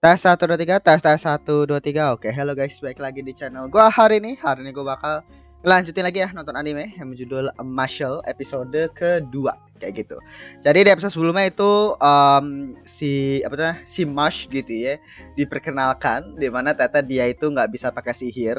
Tes satu 2 3 tes satu 2 3. Oke, hello guys, balik lagi di channel gua hari ini. Hari ini gua bakal lanjutin lagi ya nonton anime yang berjudul Marshall episode kedua kayak gitu. Jadi di episode sebelumnya itu si apa namanya si Marsh gitu ya diperkenalkan di mana ternyata dia itu nggak bisa pakai sihir.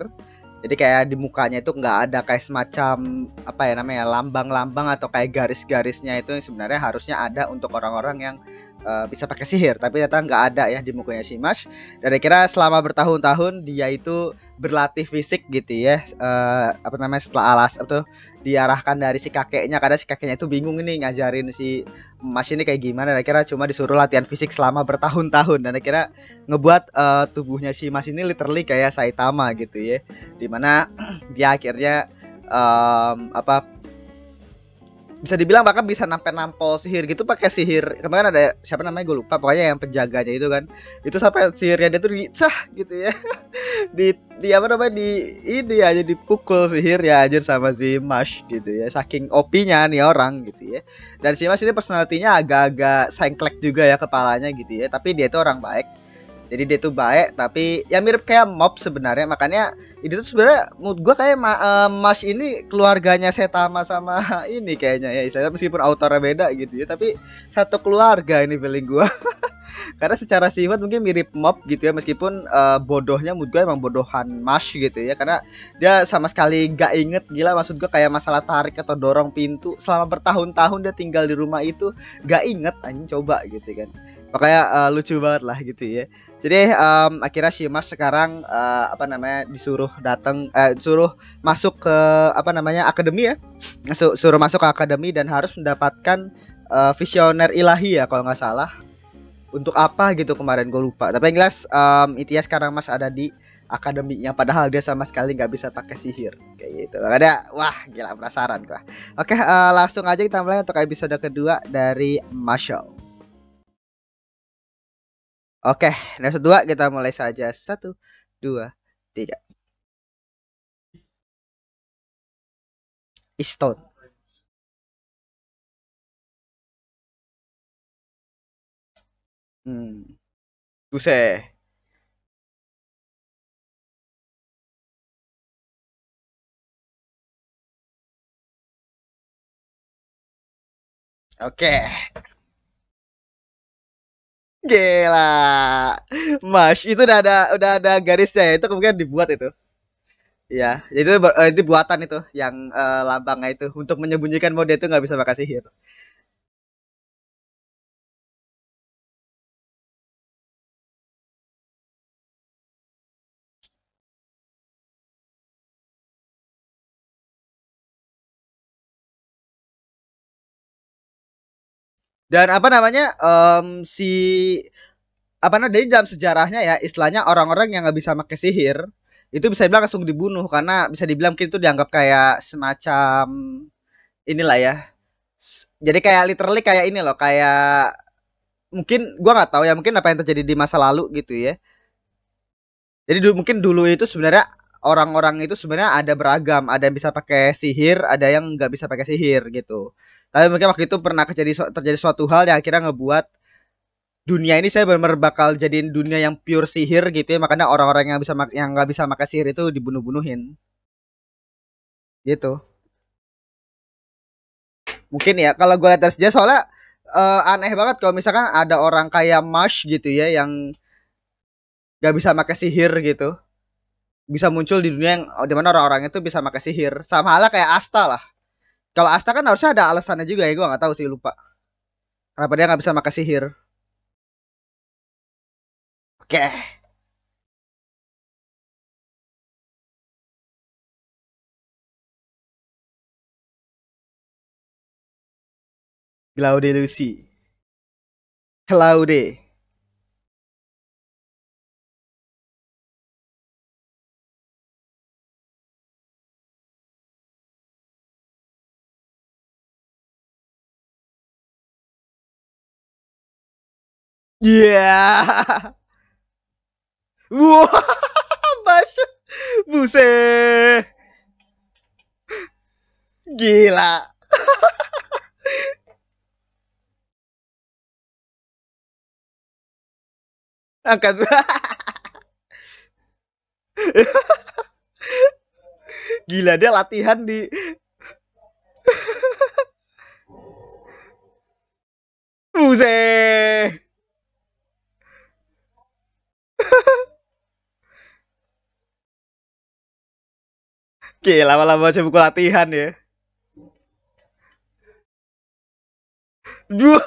Jadi kayak di mukanya itu nggak ada kayak semacam apa ya namanya lambang-lambang atau kayak garis-garisnya itu yang sebenarnya harusnya ada untuk orang-orang yang bisa pakai sihir, tapi ternyata nggak ada ya di mukanya si Mash. Dan kira selama bertahun-tahun dia itu berlatih fisik gitu ya, apa namanya setelah alas atau diarahkan dari si kakeknya, karena si kakeknya itu bingung ini ngajarin si Mash ini kayak gimana. Dan kira cuma disuruh latihan fisik selama bertahun-tahun, dan kira ngebuat tubuhnya si Mash ini literally kayak Saitama gitu ya, dimana dia akhirnya apa bisa dibilang bahkan bisa nampol sihir gitu pakai sihir. Kemarin ada siapa namanya gue lupa, pokoknya yang penjaganya itu kan, itu sampai sihirnya dia tuh dicah gitu ya. Di apa namanya di ini aja dipukul sihir ya aja sama si Mash gitu ya, saking OP-nya nih orang gitu ya. Dan si Mash ini personalitinya agak-agak sengklek juga ya kepalanya gitu ya, tapi dia itu orang baik. Jadi dia tuh baik, tapi ya mirip kayak mob sebenarnya. Makanya itu tuh sebenarnya menurut gua kayak Mas ini keluarganya Setama sama ini kayaknya ya. Istilahnya meskipun autornya beda gitu ya, tapi satu keluarga ini feeling gua. Karena secara sifat mungkin mirip mob gitu ya, meskipun bodohnya menurut gua emang bodohan Mas gitu ya. Karena dia sama sekali gak inget, gila maksud gua kayak masalah tarik atau dorong pintu selama bertahun-tahun dia tinggal di rumah itu gak inget anjing, coba gitu kan. Makanya lucu banget lah gitu ya. Jadi akhirnya Shimas sekarang apa namanya disuruh datang, suruh masuk ke apa namanya akademi ya, suruh masuk ke akademi dan harus mendapatkan visioner ilahi ya kalau nggak salah. Untuk apa gitu kemarin gue lupa. Tapi yang jelas intinya sekarang Mas ada di akademinya, padahal dia sama sekali nggak bisa pakai sihir kayak gitu. Ada wah gila penasaran gua. Oke, langsung aja kita mulai untuk episode kedua dari Marshall. Oke, episode 2 kita mulai saja. Satu, dua, tiga. Stone. Hmm. Buset. Oke. Gila. Mas, itu udah ada garisnya ya. Itu kemudian dibuat itu. Iya, itu buatan itu yang lambangnya itu untuk menyembunyikan bahwa dia itu nggak bisa pakai sihir. Dan apa namanya si apa namanya dari dalam sejarahnya ya, istilahnya orang-orang yang nggak bisa pakai sihir itu bisa dibilang langsung dibunuh, karena bisa dibilang mungkin itu dianggap kayak semacam inilah ya. Jadi kayak literally kayak ini loh, kayak mungkin gua nggak tahu ya, mungkin apa yang terjadi di masa lalu gitu ya. Jadi mungkin dulu itu sebenarnya orang-orang itu sebenarnya ada beragam, ada yang bisa pakai sihir, ada yang nggak bisa pakai sihir gitu. Tapi mungkin waktu itu pernah terjadi suatu hal yang akhirnya ngebuat dunia ini saya benar-benar bakal jadiin dunia yang pure sihir gitu ya. Makanya orang-orang yang nggak bisa pakai sihir itu dibunuh-bunuhin gitu. Mungkin ya kalau gue lihat dari sejarah, soalnya aneh banget kalau misalkan ada orang kayak Mash gitu ya yang nggak bisa pakai sihir gitu, bisa muncul di dunia yang di mana orang-orang itu bisa pakai sihir. Sama halnya kayak Asta lah. Kalau Asta kan harusnya ada alasannya juga ya, gue nggak tahu sih, lupa kenapa dia nggak bisa pakai sihir. Oke. Claude Lucy. Claude. Iya. Yeah. Wah, Mas. Buset. Gila. Angkat. Gila dia latihan di Buset. Oke, lama-lama baca buku latihan ya. Dua.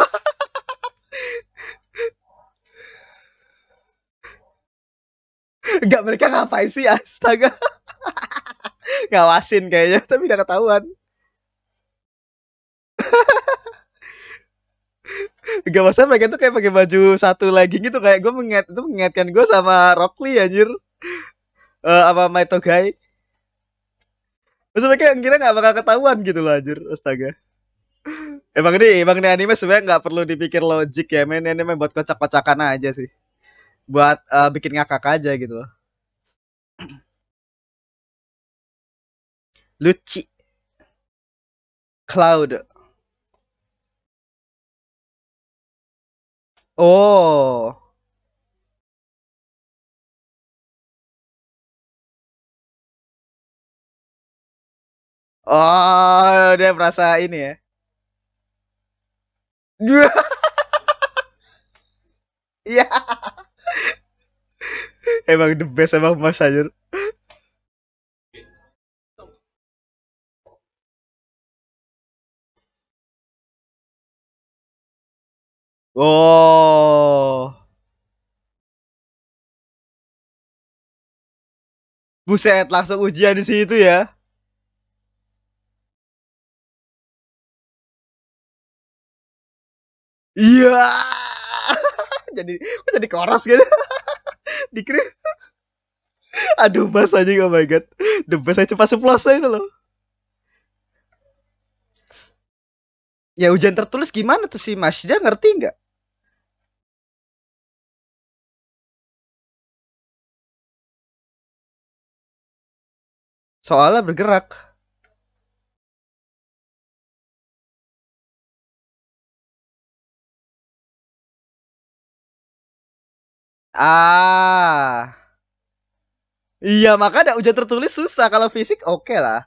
Enggak, mereka ngapain sih, astaga. Ngawasin kayaknya, tapi udah ketahuan. Gak masalah, mereka tuh kayak pakai baju satu lagi gitu, kayak gue mengingatkan gue sama Rock Lee anjir. Apa Maito Gai. Maksudnya mereka yang kira gak bakal ketahuan gitu loh anjir, astaga. Emang ini anime sebenarnya nggak perlu dipikir logik ya, men. Ini buat kocak-kocakan aja sih. Buat bikin ngakak aja gitu loh. Luci. Cloud. Oh. Oh, dia merasa ini ya. Iya. Emang the best emang Mas anjir. Oh. Buset, langsung ujian di situ ya. Iya. jadi kok jadi koros gitu. Dikira aduh mas aja, oh my god. The best aja pas seplasa itu loh. Ya ujian tertulis gimana tuh sih Mas? Dia ngerti nggak? Soalnya bergerak. Ah. Iya, makanya ujian tertulis susah. Kalau fisik oke lah.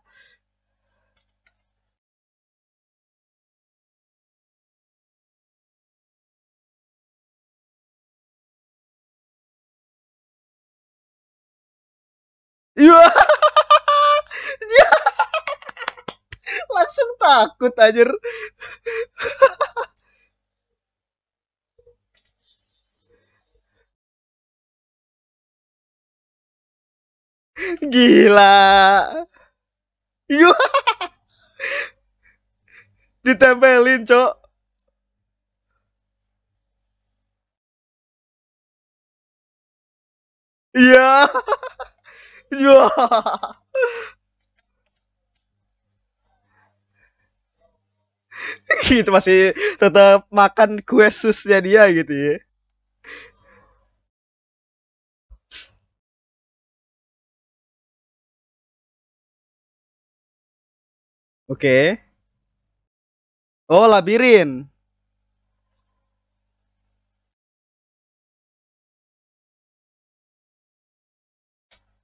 Iya. Iya, langsung takut anjir. Gila. Iya, ditempelin, Cok. Iya. Iya. Gitu masih tetap makan kue susnya dia gitu ya. Oke. Oh, labirin.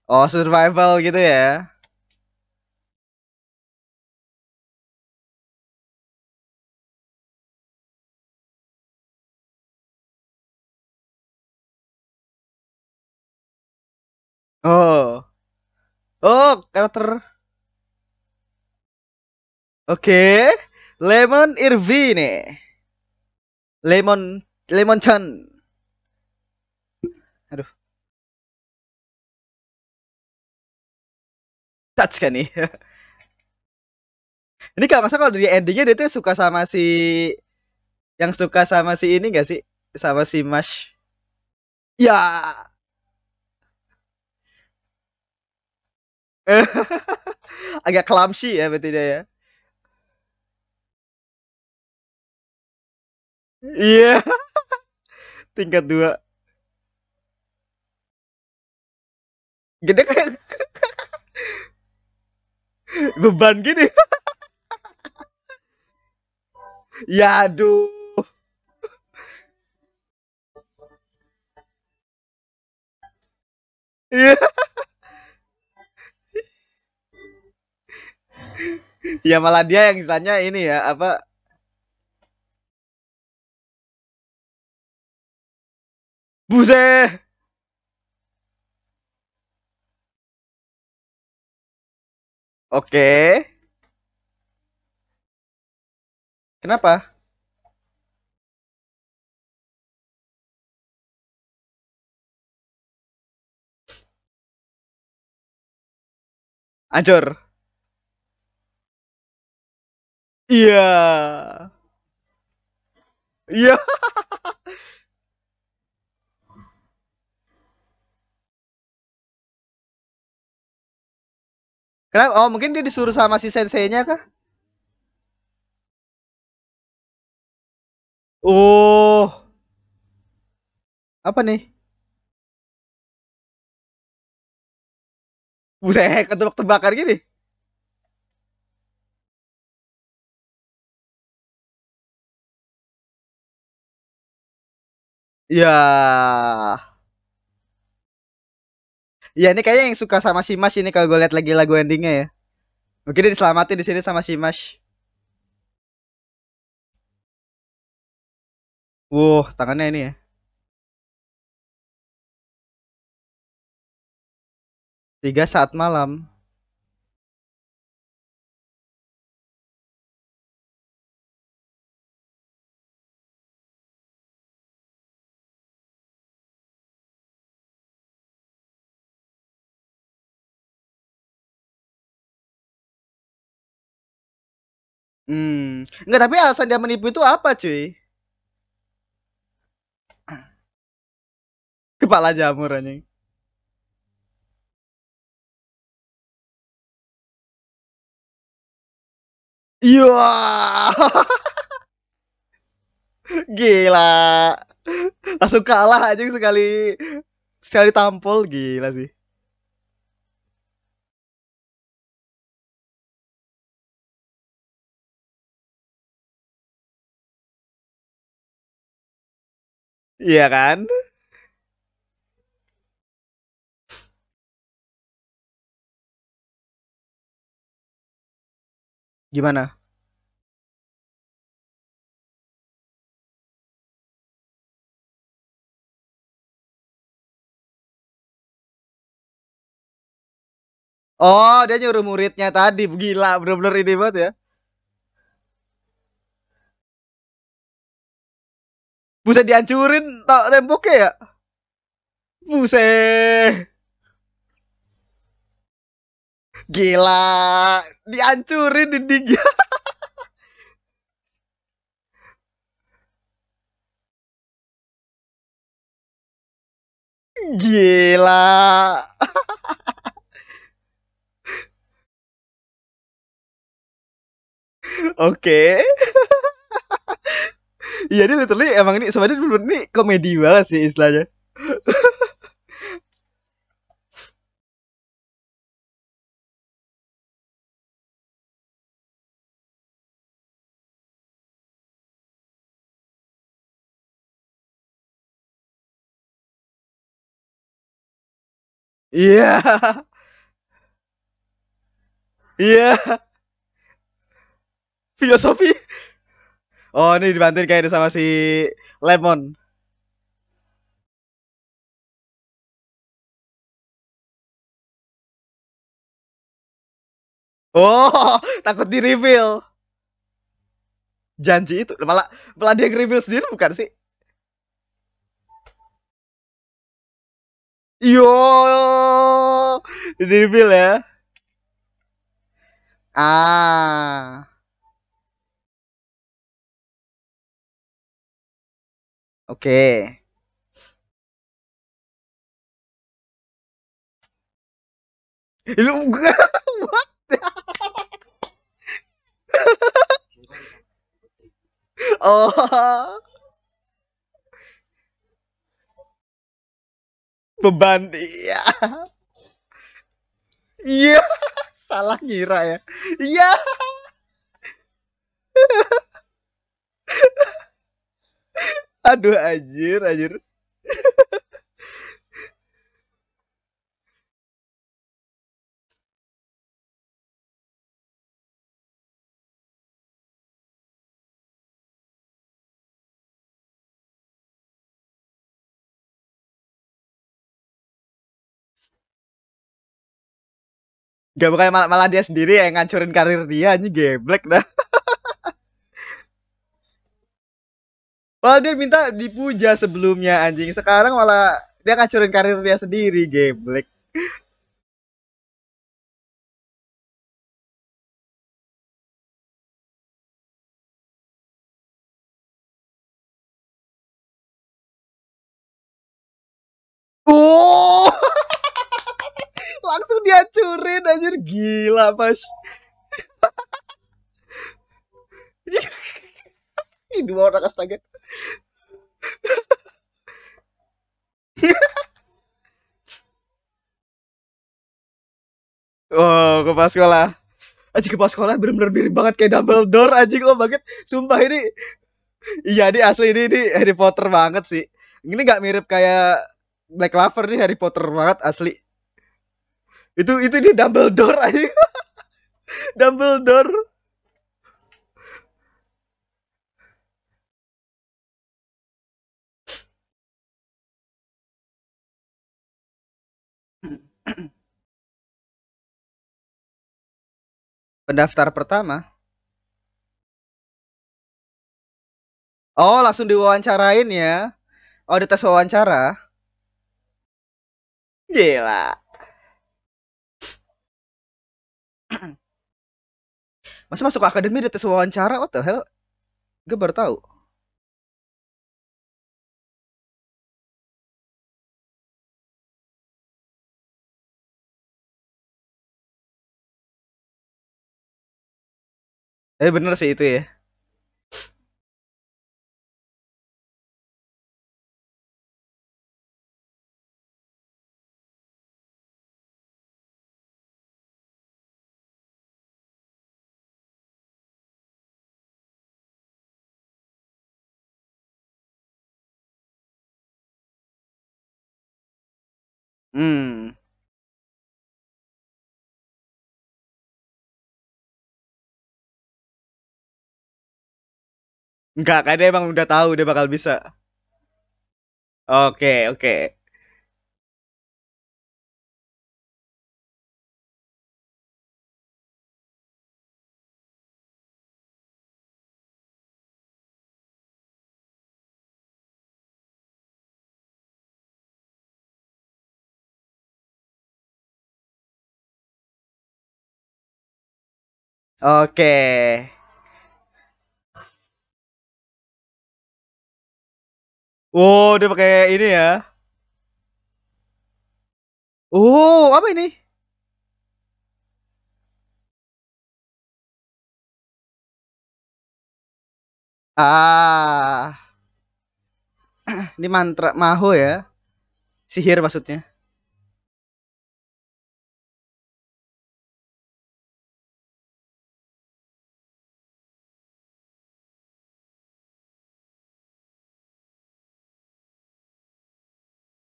Oh, survival gitu ya. Oh. Oh, karakter. Oke. Lemon Irvine. Lemon Chan. Aduh, touch kan nih. Ini kalau masa kalau di endingnya dia tuh suka sama si yang suka sama si ini gak sih? Sama si Mash. Ya. Agak clumsy ya berarti dia ya. Iya, tingkat dua. Gede kayak beban gini. Ya aduh. Iya. Ya malah dia yang istilahnya ini ya apa. Buset. Oke. Kenapa? Ancur. Iya. Iya. Kenapa? Oh, mungkin dia disuruh sama si senseinya kah? Oh, apa nih? Buset, ketebak-tebakan gini. Ya. Ya ini kayaknya yang suka sama si Mas ini kalau gue lihat lagi lagu endingnya ya. Mungkin dia diselamatin di sini sama si Mas. Tangannya ini ya. 3 saat malam. Enggak, tapi alasan dia menipu itu apa, cuy? Kepala jamur anjing. Iya. Gila. Langsung kalah anjing sekali sekali tampol, gila sih. Iya kan? Gimana? Oh, dia nyuruh muridnya tadi. Gila, bener-bener ini banget ya. Buset, dihancurin tak temboknya ya. Buset. Gila. Dihancurin dindingnya. Gila. Oke. Iya, ini literally emang ini sebenarnya dulu ini komedi banget sih istilahnya. Iya. Iya. Filosofi. Oh, ini dibantuin kayaknya sama si Lemon. Oh, takut di reveal. Janji itu malah malah dia reveal sendiri bukan sih? Yo, di reveal ya. Ah, oke. Itu what? Oh, beban. Iya. Iya, salah ngira ya. Iya. Aduh, anjir, anjir. Gak, bukan, malah dia sendiri yang ngancurin karir dia, anjing geblek dah. Malah dia minta dipuja sebelumnya anjing. Sekarang malah dia ngancurin karir dia sendiri, geblek. Oh, langsung dihancurin anjir, gila pas. Ini dua orang astaga. Oh, kepala sekolah. Anjing, kepala sekolah bener-bener mirip banget kayak Dumbledore anjing, oh banget. Sumpah ini. Iya, ini asli, ini Harry Potter banget sih. Ini nggak mirip kayak Black Clover, nih Harry Potter banget asli. Itu ini Dumbledore aja. Dumbledore. Pendaftar pertama. Oh, langsung diwawancarain ya. Oh, di tes wawancara. Gila. Masa masuk akademi di tes wawancara? What the hell? Gue baru tahu. Bener sih itu ya. Hmm. Enggak, kan dia emang udah tahu dia bakal bisa. Oke, oke. Oke. Oh, dia pakai ini ya. Oh, apa ini? Ah, ini mantra Maho ya. Sihir maksudnya.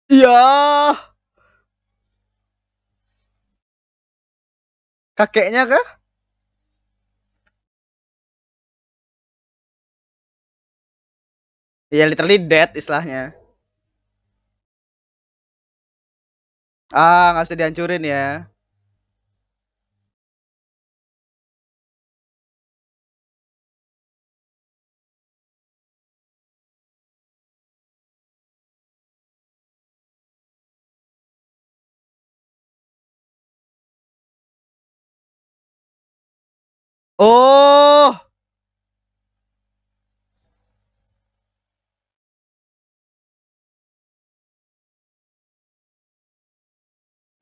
Iya, kakeknya kah? Ya literally dead istilahnya. Ah, nggak bisa dihancurin ya. Oh,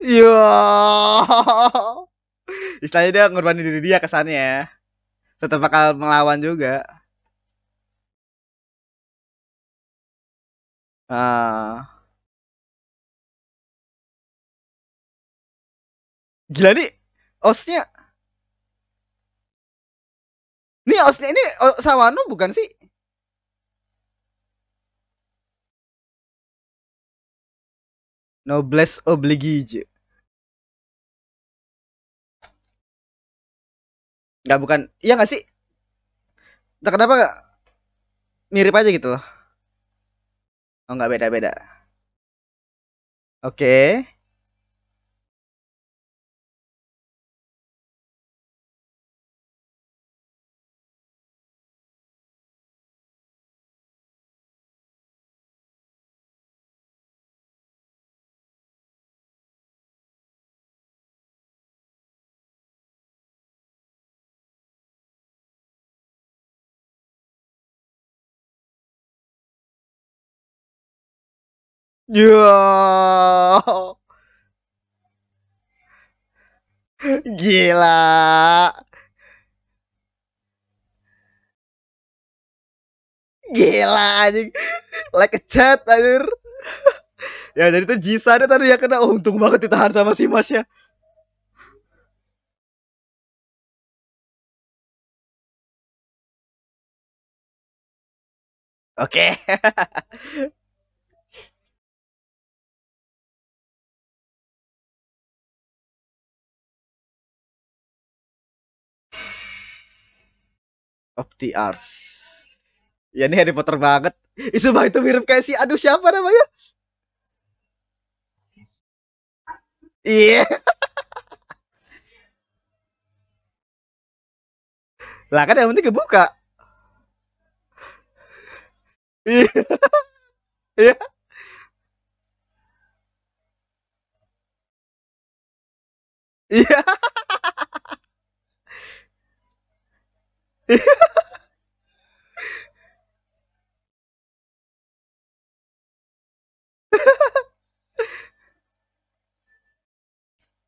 iya. Istilahnya dia ngorbanin diri dia kesannya ya. Tetap bakal melawan juga. Ah, gila nih. Osnya, nih osnya ini Sawano bukan sih? Noblesse oblige. Nggak, bukan. Iya nggak sih? Entah kenapa mirip aja gitu loh. Oh, nggak, beda-beda. Oke. Ya, gila, gila anjing, like a chat anjir. Ya jadi tuh Jisa ada tadi ya kena, oh, untung banget ditahan sama si Mas ya. Oke. Opti Arts. Ya ini Harry Potter banget. Sumpah itu mirip kayak si, aduh siapa namanya? Iya. Yeah. Lah kan yang penting kebuka. Iya. Iya. Iya.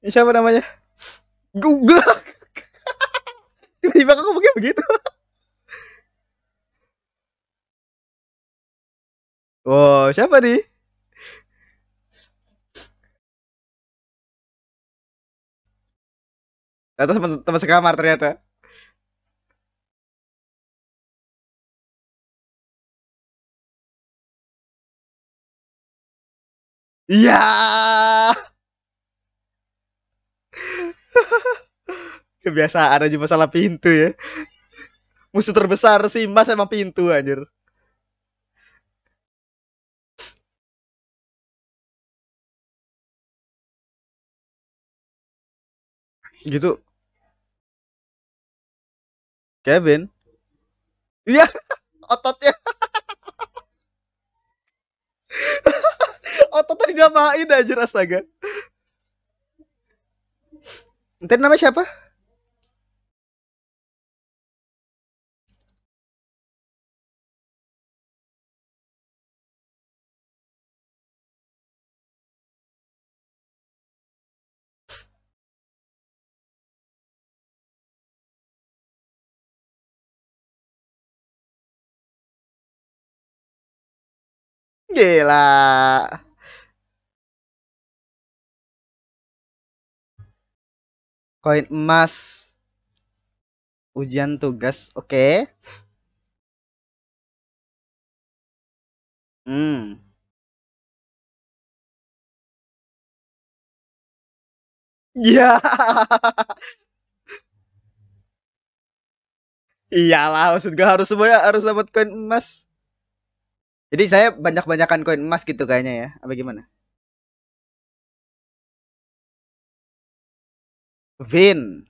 Siapa namanya? Google. Tiba-tiba kok ngomongnya begitu. Wow, siapa nih? Atau teman sekamar ternyata. Iya. Kebiasaan aja masalah pintu ya. Musuh terbesar sih Mas emang pintu anjir. Gitu. Kevin. Iya, ototnya. Ototnya dinamain aja astaga. Nanti namanya siapa? Gila. Koin emas. Ujian tugas. Oke. Okay. Hmm. Iya. Iyalah, maksud gue harus semuanya harus dapat koin emas. Jadi saya banyak-banyakan koin emas gitu kayaknya ya. Apa gimana? Vin.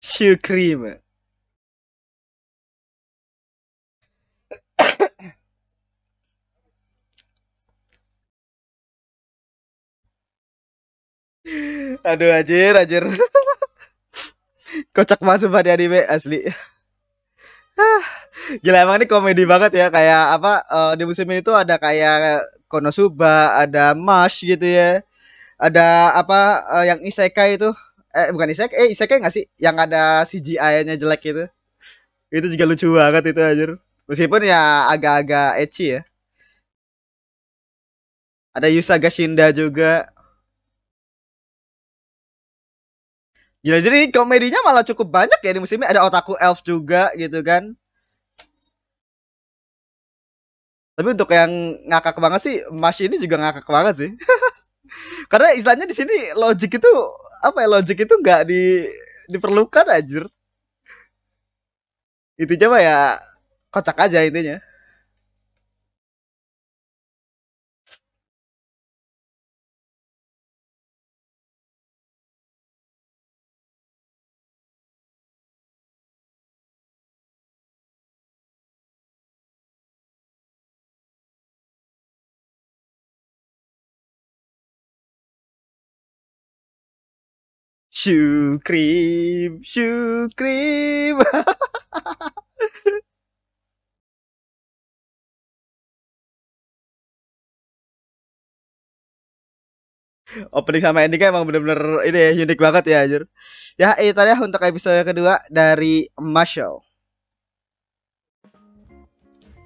Shoe cream. Aduh anjir, anjir. Kocak banget sumpah di anime asli. Gila emang ini komedi banget ya, kayak apa, di musim ini tuh ada kayak Konosuba, ada Mash gitu ya. Ada apa, yang isekai itu, bukan isekai, isekai nggak sih? Yang ada CGI-nya jelek itu. Itu juga lucu banget itu anjir. Meskipun ya agak-agak ecchi ya. Ada Yusaga Shinda juga. Gila, jadi komedinya malah cukup banyak ya di musim ini. Ada Otaku Elf juga gitu kan. Tapi untuk yang ngakak banget sih, Mas ini juga ngakak banget sih. Karena istilahnya di sini logic itu apa ya? Logic itu nggak diperlukan anjir. Itu coba ya kocak aja intinya. Syukrim, syukrim. Opening sama endingnya emang bener-bener ini ya, unik banget ya anjir. Ya itu tadi ya untuk episode kedua dari Marshall.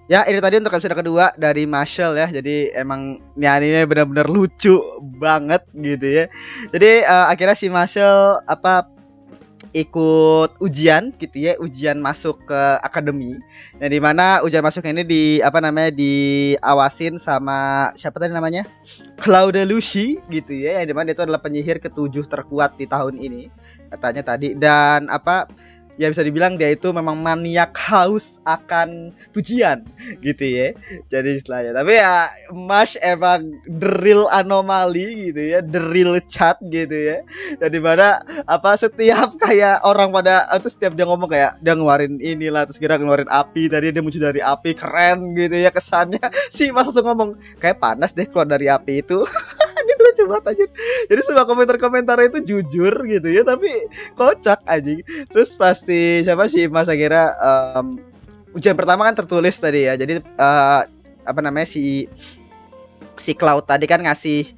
Ya ini tadi untuk episode kedua dari Marshall ya. Jadi emang nyanyinya benar-benar lucu banget gitu ya. Jadi akhirnya si Marshall apa ikut ujian gitu ya, ujian masuk ke akademi. Yang dimana ujian masuk ini di apa namanya diawasin sama siapa tadi namanya, Claude Lucy gitu ya, yang dimana itu adalah penyihir ketujuh terkuat di tahun ini katanya tadi. Dan apa ya bisa dibilang dia itu memang maniak haus akan pujian gitu ya. Jadi istilahnya. Tapi ya Mash emang the real anomali gitu ya, the real chat gitu ya. Jadi mana apa setiap kayak orang pada atau setiap dia ngomong kayak dia ngeluarin inilah terus kira ngeluarin api, tadi dia muncul dari api keren gitu ya kesannya. Si Mas langsung ngomong kayak panas deh keluar dari api itu. Itu lucu banget aja. Jadi semua komentar-komentar itu jujur gitu ya, tapi kocak aja. Terus pasti siapa sih Mas akhirnya ujian pertama kan tertulis tadi ya. Jadi apa namanya si Cloud tadi kan ngasih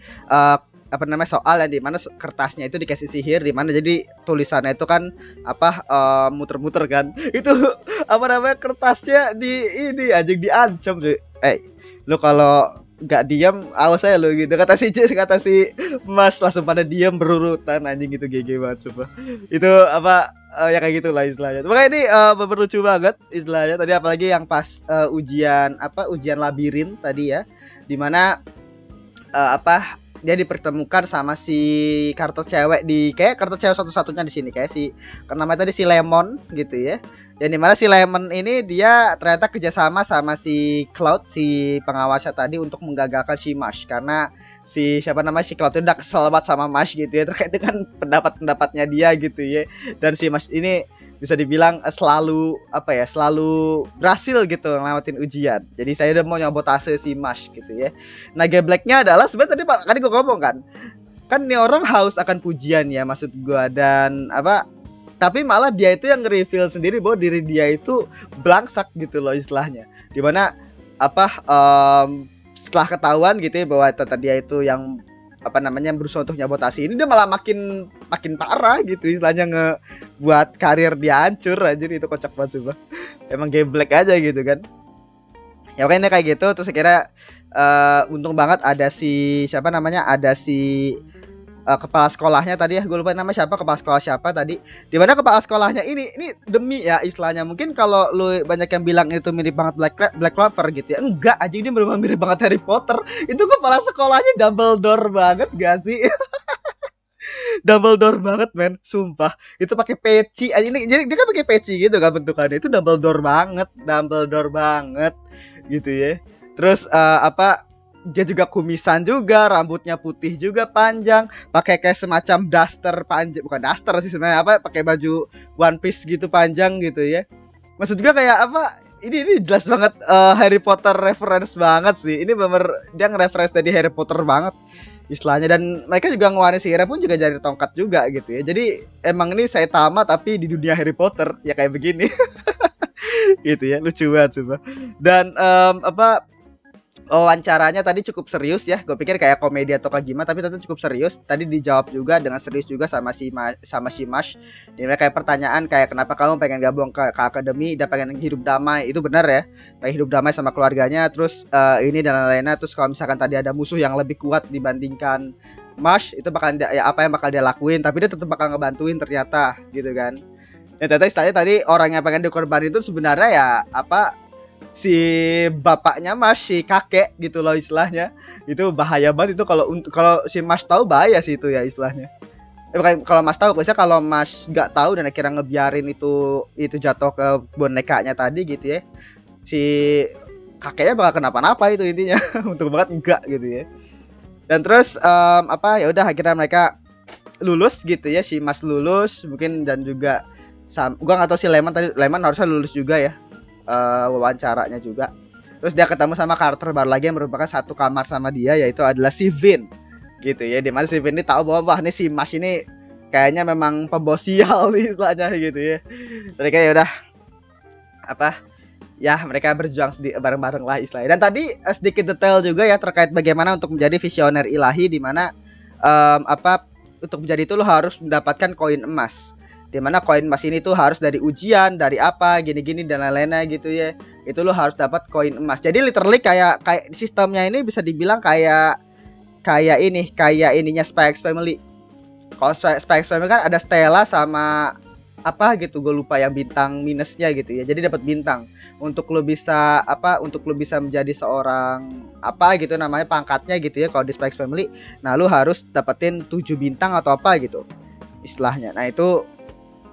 apa namanya soal yang dimana kertasnya itu dikasih sihir, dimana jadi tulisannya itu kan apa muter-muter kan. Itu apa namanya kertasnya di ini anjing diancam sih. Lu kalau nggak diam awas saya lo gitu, kata si Mas langsung pada diam berurutan anjing, gitu GG banget coba. Itu apa ya kayak gitulah istilahnya. Makanya ini lucu banget istilahnya tadi, apalagi yang pas ujian labirin tadi ya, dimana apa dia dipertemukan sama si karakter cewek di kayak karakter cewek satu-satunya di sini kayak si namanya tadi si Lemon gitu ya. Yang dimana si Lemon ini dia ternyata kerjasama sama si Cloud, si pengawasnya tadi, untuk menggagalkan si Mash, karena si siapa namanya si Cloud itu udah kesel banget sama Mash gitu ya terkait dengan pendapat-pendapatnya dia gitu ya. Dan si Mash ini bisa dibilang selalu apa ya, selalu berhasil gitu ngelewatin ujian. Jadi saya udah mau nyabotase si Mash gitu ya. Nah gebleknya adalah sebenarnya tadi gue ngomong kan nih orang haus akan pujian ya maksud gue, dan apa tapi malah dia itu yang nge-reveal sendiri bahwa diri dia itu belangsak gitu loh istilahnya. Dimana apa setelah ketahuan gitu ya bahwa ternyata dia itu yang apa namanya berusaha untuk nyabotasi ini, dia malah makin parah gitu istilahnya, ngebuat karir dia hancur aja. Itu kocak banget coba. Emang game black aja gitu kan. Ya pokoknya kayak gitu. Terus kira untung banget ada si siapa namanya, ada si kepala sekolahnya tadi ya, gue lupa nama siapa, kepala sekolah siapa tadi, dimana kepala sekolahnya ini demi ya istilahnya, mungkin kalau lu banyak yang bilang itu mirip banget Black Clover gitu ya, enggak aja, ini bener-bener mirip banget Harry Potter. Itu kepala sekolahnya Dumbledore banget gak sih? Dumbledore banget men, sumpah. Itu pakai peci aja, ini jadi dia kan pakai peci gitu kan bentukannya, itu Dumbledore banget gitu ya. Terus apa dia juga kumisan juga, rambutnya putih juga panjang, pakai kayak semacam daster panjang, bukan daster sih sebenarnya, apa pakai baju One Piece gitu panjang gitu ya. Maksud juga kayak apa, ini jelas banget Harry Potter reference banget sih. Ini bener dia nge-reference dari Harry Potter banget istilahnya, dan mereka juga ngeluarin sihirnya pun juga dari tongkat juga gitu ya. Jadi emang ini Saitama tapi di dunia Harry Potter ya kayak begini. Gitu ya, lucu banget coba. Dan apa wawancaranya tadi cukup serius ya. Gue pikir kayak komedi atau kayak gimana, tapi ternyata cukup serius. Tadi dijawab juga dengan serius juga sama si Mash. Ini kayak pertanyaan kayak kenapa kamu pengen gabung ke akademi dan pengen hidup damai. Itu benar ya, pengen hidup damai sama keluarganya. Terus ini dan lain-lainnya. Terus kalau misalkan tadi ada musuh yang lebih kuat dibandingkan Mash, itu bakal ya apa yang bakal dia lakuin, tapi dia tetap bakal ngebantuin ternyata gitu kan. Ya ternyata istilahnya tadi orang yang pengen dikorbanin itu sebenarnya ya apa, si bapaknya Mas, si kakek gitu loh istilahnya. Itu bahaya banget itu, kalau si Mas tahu bahaya sih itu ya istilahnya. Bukan kalau Mas tahu, biasanya kalau Mas nggak tahu dan akhirnya ngebiarin itu jatuh ke bonekanya tadi gitu ya, si kakeknya bakal kenapa-napa itu intinya. Untuk banget enggak gitu ya. Dan terus apa ya udah akhirnya mereka lulus gitu ya, si Mas lulus mungkin, dan juga gua nggak tahu si Lemon harusnya lulus juga ya. Wawancaranya juga. Terus dia ketemu sama karakter baru lagi yang merupakan satu kamar sama dia, yaitu adalah si Vin gitu ya. Dimana si Vin ini tahu bahwa wah nih si Mash ini kayaknya memang pembawa sial nih istilahnya gitu ya. Mereka ya udah apa ya, mereka berjuang bareng-bareng lah istilahnya. Dan tadi sedikit detail juga ya terkait bagaimana untuk menjadi visioner ilahi, di mana untuk menjadi itu lo harus mendapatkan koin emas. Dimana koin emas ini tuh harus dari ujian, dari apa, gini-gini dan lain-lainnya gitu ya. Itu lo harus dapat koin emas. Jadi literally kayak sistemnya ini bisa dibilang kayak ininya Spy X Family. Kalau Spy X Family kan ada Stella sama apa gitu, gue lupa yang bintang minusnya gitu ya. Jadi dapat bintang untuk lo bisa menjadi seorang apa gitu namanya, pangkatnya gitu ya kalau di Spy X Family. Nah, lo harus dapetin 7 bintang atau apa gitu istilahnya. Nah, itu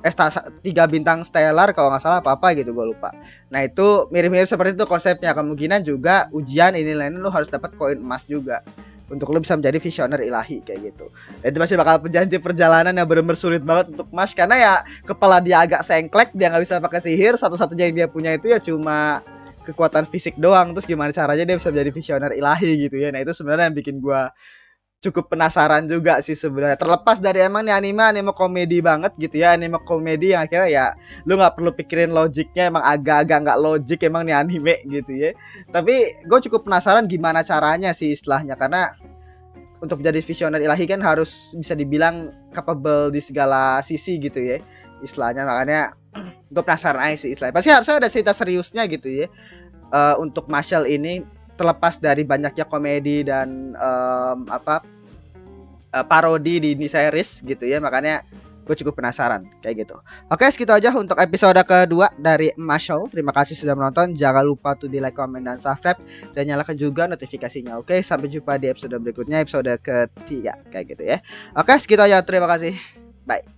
3 bintang stellar kalau nggak salah apa gitu, gue lupa. Nah, itu mirip-mirip seperti itu konsepnya. Kemungkinan juga ujian ini lain lo harus dapat koin emas juga untuk lo bisa menjadi visioner ilahi kayak gitu. Dan itu masih bakal menjadi perjalanan yang benar-benar sulit banget untuk Mas, karena ya kepala dia agak sengklek, dia nggak bisa pakai sihir, satu-satunya yang dia punya itu ya cuma kekuatan fisik doang. Terus gimana caranya dia bisa menjadi visioner ilahi gitu ya. Nah, itu sebenarnya yang bikin gua cukup penasaran juga sih sebenarnya. Terlepas dari emang nih anime komedi banget gitu ya, anime komedi yang akhirnya ya lu nggak perlu pikirin logiknya, emang agak-agak nggak logik emang nih anime gitu ya. Tapi gue cukup penasaran gimana caranya sih istilahnya, karena untuk menjadi visioner ilahi kan harus bisa dibilang capable di segala sisi gitu ya istilahnya. Makanya gue penasaran aja sih istilahnya. Pasti harusnya ada cerita seriusnya gitu ya untuk Marshall ini, terlepas dari banyaknya komedi dan parodi di series gitu ya. Makanya gue cukup penasaran kayak gitu. Oke, segitu aja untuk episode kedua dari Marshall. Terima kasih sudah menonton. Jangan lupa tuh di like, comment, dan subscribe, dan nyalakan juga notifikasinya. Oke, sampai jumpa di episode berikutnya, episode ketiga kayak gitu ya. Oke, segitu aja. Terima kasih. Bye.